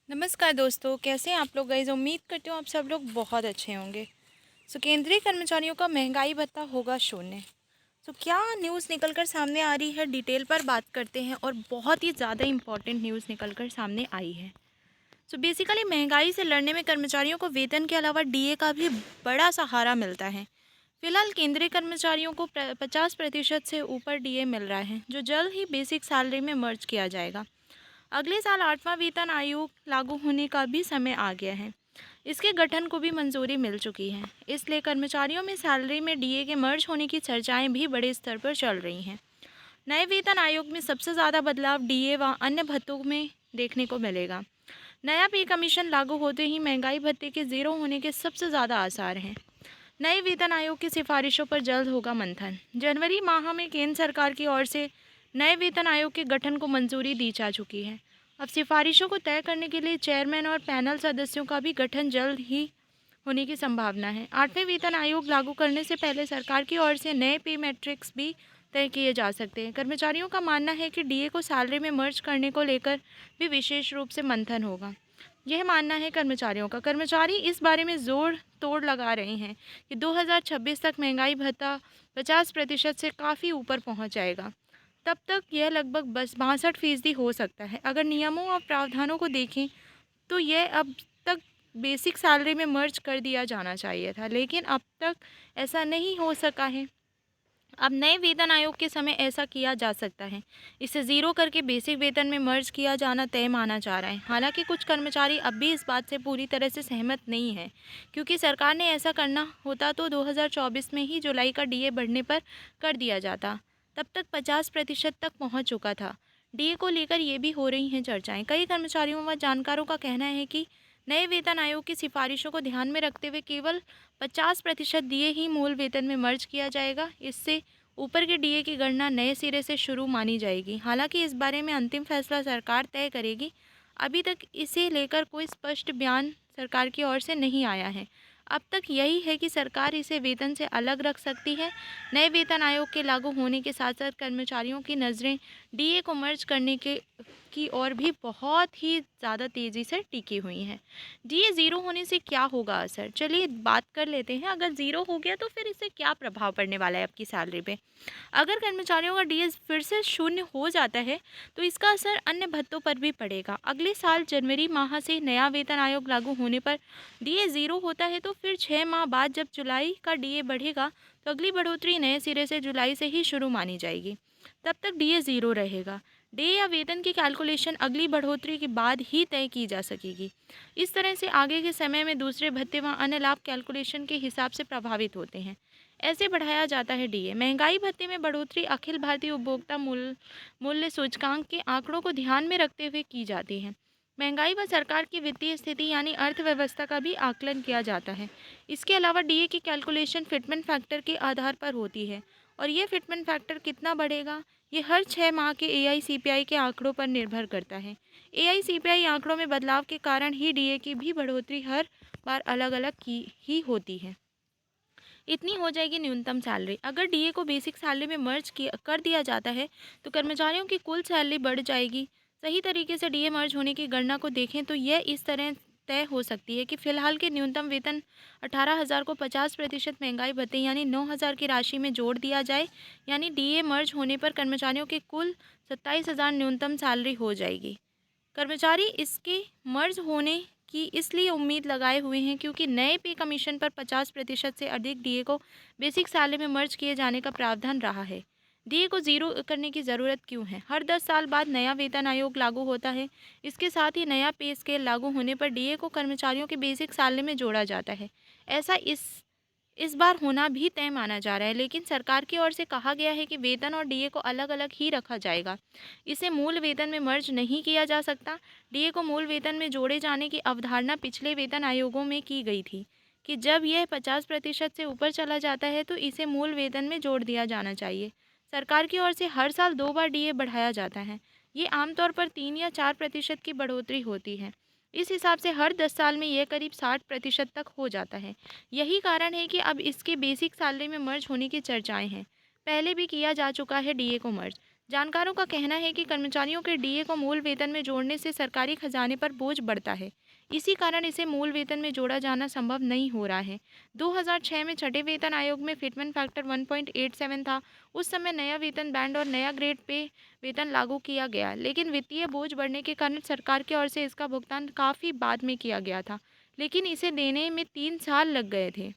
नमस्कार दोस्तों, कैसे हैं आप लोग गाइस। उम्मीद करती हूँ आप सब लोग बहुत अच्छे होंगे। केंद्रीय कर्मचारियों का महंगाई भत्ता होगा शून्य। क्या न्यूज़ निकल कर सामने आ रही है, डिटेल पर बात करते हैं। और बहुत ही ज़्यादा इम्पॉर्टेंट न्यूज़ निकल कर सामने आई है। बेसिकली महंगाई से लड़ने में कर्मचारियों को वेतन के अलावा डीए का भी बड़ा सहारा मिलता है। फिलहाल केंद्रीय कर्मचारियों को 50% से ऊपर डीए मिल रहा है, जो जल्द ही बेसिक सैलरी में मर्ज किया जाएगा। अगले साल 8वां वेतन आयोग लागू होने का भी समय आ गया है। इसके गठन को भी मंजूरी मिल चुकी है। इसलिए कर्मचारियों में सैलरी में डीए के मर्ज होने की चर्चाएं भी बड़े स्तर पर चल रही हैं। नए वेतन आयोग में सबसे ज़्यादा बदलाव डीए व अन्य भत्तों में देखने को मिलेगा। नया पे कमीशन लागू होते ही महंगाई भत्ते के ज़ीरो होने के सबसे ज़्यादा आसार हैं। नए वेतन आयोग की सिफारिशों पर जल्द होगा मंथन। जनवरी माह में केंद्र सरकार की ओर से नए वेतन आयोग के गठन को मंजूरी दी जा चुकी है। अब सिफारिशों को तय करने के लिए चेयरमैन और पैनल सदस्यों का भी गठन जल्द ही होने की संभावना है। 8वें वेतन आयोग लागू करने से पहले सरकार की ओर से नए पे मैट्रिक्स भी तय किए जा सकते हैं। कर्मचारियों का मानना है कि डीए को सैलरी में मर्ज करने को लेकर भी विशेष रूप से मंथन होगा। यह मानना है कर्मचारियों का। कर्मचारी इस बारे में जोर तोड़ लगा रहे हैं कि 2026 तक महंगाई भत्ता 50% से काफ़ी ऊपर पहुंच जाएगा। तब तक यह लगभग बस 62% हो सकता है। अगर नियमों और प्रावधानों को देखें तो यह अब तक बेसिक सैलरी में मर्ज कर दिया जाना चाहिए था, लेकिन अब तक ऐसा नहीं हो सका है। अब नए वेतन आयोग के समय ऐसा किया जा सकता है। इसे ज़ीरो करके बेसिक वेतन में मर्ज किया जाना तय माना जा रहा है। हालांकि कुछ कर्मचारी अब भी इस बात से पूरी तरह से सहमत नहीं हैं, क्योंकि सरकार ने ऐसा करना होता तो 2024 में ही जुलाई का डीए बढ़ने पर कर दिया जाता। तब तक 50% तक पहुंच चुका था। डीए को लेकर ये भी हो रही हैं चर्चाएं। कई कर्मचारियों व जानकारों का कहना है कि नए वेतन आयोग की सिफारिशों को ध्यान में रखते हुए केवल 50% डीए ही मूल वेतन में मर्ज किया जाएगा। इससे ऊपर के डीए की गणना नए सिरे से शुरू मानी जाएगी। हालांकि इस बारे में अंतिम फैसला सरकार तय करेगी। अभी तक इसे लेकर कोई स्पष्ट बयान सरकार की ओर से नहीं आया है। अब तक यही है कि सरकार इसे वेतन से अलग रख सकती है। नए वेतन आयोग के लागू होने के साथ साथ कर्मचारियों की नज़रें डीए को मर्ज करने के की ओर भी बहुत ही ज़्यादा तेज़ी से टिकी हुई हैं। डीए ज़ीरो होने से क्या होगा असर, चलिए बात कर लेते हैं। अगर ज़ीरो हो गया तो फिर इससे क्या प्रभाव पड़ने वाला है आपकी सैलरी पे। अगर कर्मचारियों का डीए फिर से शून्य हो जाता है तो इसका असर अन्य भत्तों पर भी पड़ेगा। अगले साल जनवरी माह से नया वेतन आयोग लागू होने पर डीए ज़ीरो होता है तो फिर 6 माह बाद जब जुलाई का डीए बढ़ेगा तो अगली बढ़ोतरी नए सिरे से जुलाई से ही शुरू मानी जाएगी। तब तक डीए ज़ीरो रहेगा। डीए या वेतन की कैलकुलेशन अगली बढ़ोतरी के बाद ही तय की जा सकेगी। इस तरह से आगे के समय में दूसरे भत्ते व अन्य लाभ कैलकुलेशन के हिसाब से प्रभावित होते हैं। ऐसे बढ़ाया जाता है डीए। महंगाई भत्ते में बढ़ोतरी अखिल भारतीय उपभोक्ता मूल्य सूचकांक के आंकड़ों को ध्यान में रखते हुए की जाती है। महंगाई व सरकार की वित्तीय स्थिति यानी अर्थव्यवस्था का भी आकलन किया जाता है। इसके अलावा डीए की कैलकुलेशन फिटमेंट फैक्टर के आधार पर होती है, और ये फिटमेंट फैक्टर कितना बढ़ेगा ये हर 6 माह के एआईसीपीआई के आंकड़ों पर निर्भर करता है। एआईसीपीआई आंकड़ों में बदलाव के कारण ही डीए की भी बढ़ोतरी हर बार अलग अलग की ही होती है। इतनी हो जाएगी न्यूनतम सैलरी। अगर डीए को बेसिक सैलरी में मर्ज किया कर दिया जाता है तो कर्मचारियों की कुल सैलरी बढ़ जाएगी। सही तरीके से डीए मर्ज होने की गणना को देखें तो यह इस तरह तय हो सकती है कि फिलहाल के न्यूनतम वेतन 18,000 को 50% महंगाई भत्ते यानी 9,000 की राशि में जोड़ दिया जाए। यानी डीए मर्ज होने पर कर्मचारियों की कुल 27,000 न्यूनतम सैलरी हो जाएगी। कर्मचारी इसके मर्ज होने की इसलिए उम्मीद लगाए हुए हैं क्योंकि नए पे कमीशन पर 50% से अधिक डीए को बेसिक सैलरी में मर्ज किए जाने का प्रावधान रहा है। डीए को ज़ीरो करने की ज़रूरत क्यों है? हर 10 साल बाद नया वेतन आयोग लागू होता है। इसके साथ ही नया पे स्केल लागू होने पर डीए को कर्मचारियों की बेसिक सैलरी में जोड़ा जाता है। ऐसा इस बार होना भी तय माना जा रहा है, लेकिन सरकार की ओर से कहा गया है कि वेतन और डीए को अलग अलग ही रखा जाएगा। इसे मूल वेतन में मर्ज नहीं किया जा सकता। डीए को मूल वेतन में जोड़े जाने की अवधारणा पिछले वेतन आयोगों में की गई थी कि जब यह 50% से ऊपर चला जाता है तो इसे मूल वेतन में जोड़ दिया जाना चाहिए। सरकार की ओर से हर साल 2 बार डीए बढ़ाया जाता है। ये आमतौर पर 3 या 4% की बढ़ोतरी होती है। इस हिसाब से हर 10 साल में यह करीब 60% तक हो जाता है। यही कारण है कि अब इसके बेसिक सैलरी में मर्ज होने की चर्चाएं हैं। पहले भी किया जा चुका है डीए को मर्ज। जानकारों का कहना है कि कर्मचारियों के डीए को मूल वेतन में जोड़ने से सरकारी खजाने पर बोझ बढ़ता है। इसी कारण इसे मूल वेतन में जोड़ा जाना संभव नहीं हो रहा है। 2006 में छठे वेतन आयोग में फिटमेंट फैक्टर 1.87 था। उस समय नया वेतन बैंड और नया ग्रेड पे वेतन लागू किया गया, लेकिन वित्तीय बोझ बढ़ने के कारण सरकार की ओर से इसका भुगतान काफ़ी बाद में किया गया था, लेकिन इसे देने में 3 साल लग गए थे।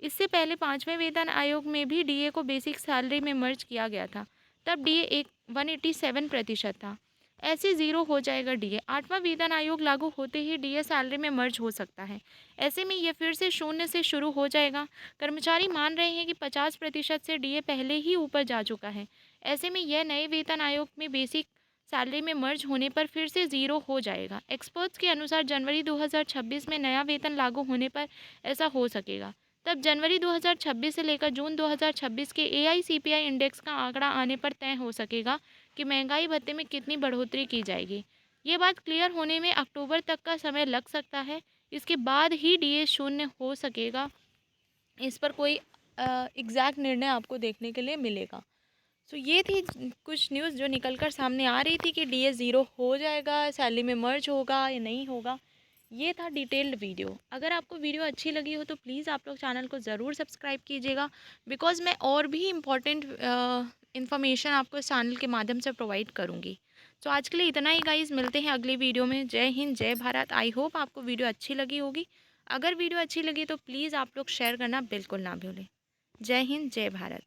इससे पहले पाँचवें वेतन आयोग में भी डीए को बेसिक सैलरी में मर्ज किया गया था। तब डीए एक 187% था। ऐसे ज़ीरो हो जाएगा डीए। आठवां वेतन आयोग लागू होते ही डीए सैलरी में मर्ज हो सकता है। ऐसे में यह फिर से शून्य से शुरू हो जाएगा। कर्मचारी मान रहे हैं कि 50% से डीए पहले ही ऊपर जा चुका है। ऐसे में यह नए वेतन आयोग में बेसिक सैलरी में मर्ज होने पर फिर से ज़ीरो हो जाएगा। एक्सपर्ट्स के अनुसार जनवरी 2026 में नया वेतन लागू होने पर ऐसा हो सकेगा। तब जनवरी 2026 से लेकर जून 2026 के एआईसीपीआई इंडेक्स का आंकड़ा आने पर तय हो सकेगा कि महंगाई भत्ते में कितनी बढ़ोतरी की जाएगी। ये बात क्लियर होने में अक्टूबर तक का समय लग सकता है। इसके बाद ही डीए शून्य हो सकेगा। इस पर कोई एग्जैक्ट निर्णय आपको देखने के लिए मिलेगा। सो ये थी कुछ न्यूज़ जो निकल कर सामने आ रही थी कि डीए ज़ीरो हो जाएगा, सैलरी में मर्ज होगा या नहीं होगा। ये था डिटेल्ड वीडियो। अगर आपको वीडियो अच्छी लगी हो तो प्लीज़ आप लोग चैनल को ज़रूर सब्सक्राइब कीजिएगा, बिकॉज़ मैं और भी इम्पॉर्टेंट इन्फॉर्मेशन आपको इस चैनल के माध्यम से प्रोवाइड करूँगी। तो आज के लिए इतना ही गाइज़, मिलते हैं अगली वीडियो में। जय हिंद, जय भारत। आई होप आपको वीडियो अच्छी लगी होगी। अगर वीडियो अच्छी लगी तो प्लीज़ आप लोग शेयर करना बिल्कुल ना भूलें। जय हिंद, जय भारत।